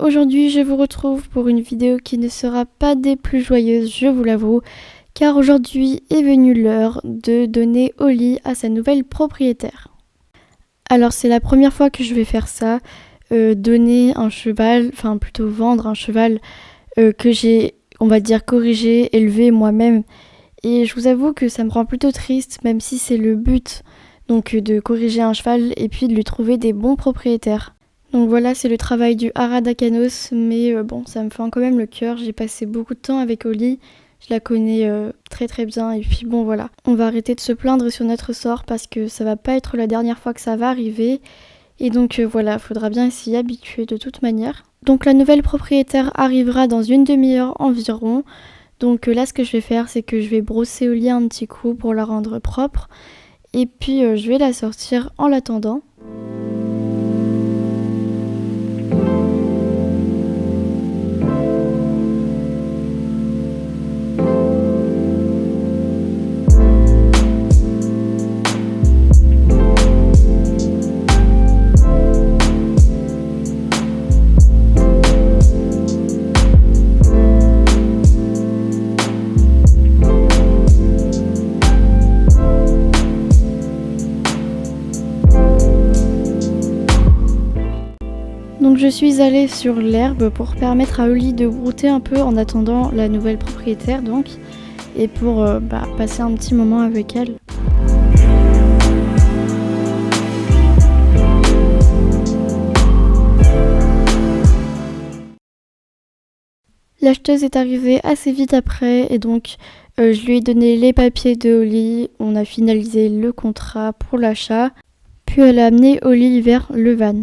aujourd'hui je vous retrouve pour une vidéo qui ne sera pas des plus joyeuses, je vous l'avoue, car aujourd'hui est venue l'heure de donner Oli à sa nouvelle propriétaire. Alors c'est la première fois que je vais faire ça, donner un cheval, enfin plutôt vendre un cheval que j'ai, on va dire, corrigé, élevé moi-même. Et je vous avoue que ça me rend plutôt triste, même si c'est le but, donc de corriger un cheval et puis de lui trouver des bons propriétaires. Donc voilà, c'est le travail du Haras d'Akanos, mais bon, ça me fend quand même le cœur. J'ai passé beaucoup de temps avec Oli, je la connais très très bien, et puis bon voilà. On va arrêter de se plaindre sur notre sort parce que ça va pas être la dernière fois que ça va arriver. Et donc voilà, faudra bien s'y habituer de toute manière. Donc la nouvelle propriétaire arrivera dans une demi-heure environ. Donc là, ce que je vais faire, c'est que je vais brosser Oli un petit coup pour la rendre propre. Et puis je vais la sortir en l'attendant. Donc je suis allée sur l'herbe pour permettre à Oli de brouter un peu en attendant la nouvelle propriétaire donc, et pour passer un petit moment avec elle. L'acheteuse est arrivée assez vite après et donc je lui ai donné les papiers de Oli, on a finalisé le contrat pour l'achat, puis elle a amené Oli vers le van.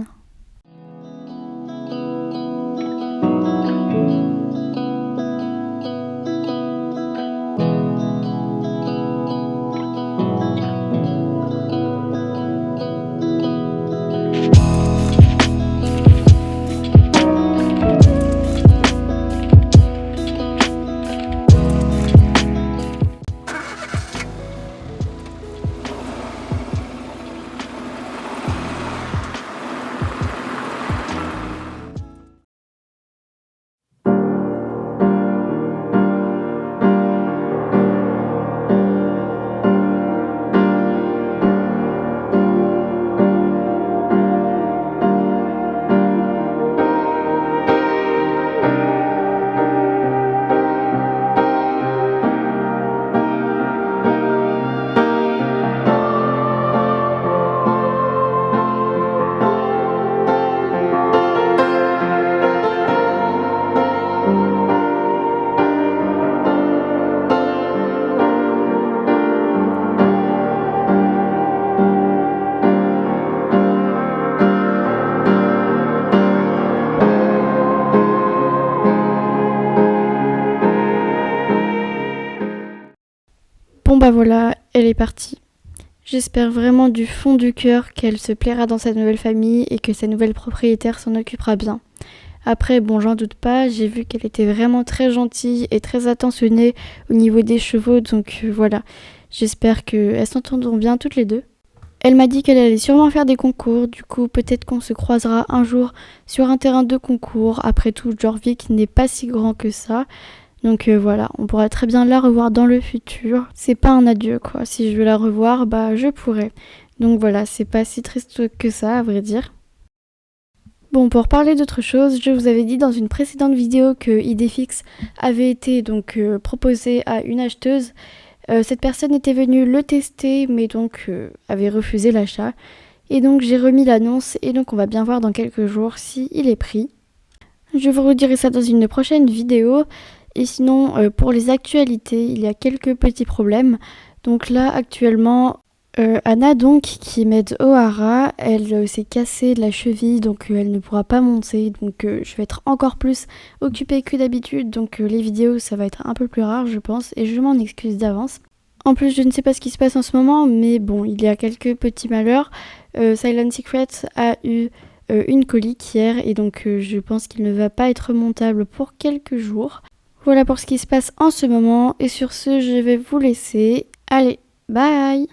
Bon bah voilà, elle est partie. J'espère vraiment du fond du cœur qu'elle se plaira dans sa nouvelle famille et que sa nouvelle propriétaire s'en occupera bien. Après, bon, j'en doute pas, j'ai vu qu'elle était vraiment très gentille et très attentionnée au niveau des chevaux, donc voilà. J'espère qu'elles s'entendront bien toutes les deux. Elle m'a dit qu'elle allait sûrement faire des concours, du coup peut-être qu'on se croisera un jour sur un terrain de concours. Après tout, Jorvik n'est pas si grand que ça. Donc voilà, on pourra très bien la revoir dans le futur. C'est pas un adieu quoi, si je veux la revoir, je pourrais. Donc voilà, c'est pas si triste que ça à vrai dire. Bon, pour parler d'autre chose, je vous avais dit dans une précédente vidéo que Idéfix avait été donc proposé à une acheteuse. Cette personne était venue le tester, mais donc avait refusé l'achat. Et donc j'ai remis l'annonce et donc on va bien voir dans quelques jours si il est pris. Je vous redirai ça dans une prochaine vidéo. Et sinon, pour les actualités, il y a quelques petits problèmes. Donc là, actuellement, Anna, donc, qui m'aide au Haras, elle s'est cassée la cheville, donc elle ne pourra pas monter. Donc je vais être encore plus occupée que d'habitude. Donc les vidéos, ça va être un peu plus rare, je pense. Et je m'en excuse d'avance. En plus, je ne sais pas ce qui se passe en ce moment, mais bon, il y a quelques petits malheurs. Silent Secret a eu une colique hier, et donc je pense qu'il ne va pas être montable pour quelques jours. Voilà pour ce qui se passe en ce moment, et sur ce, je vais vous laisser. Allez, bye!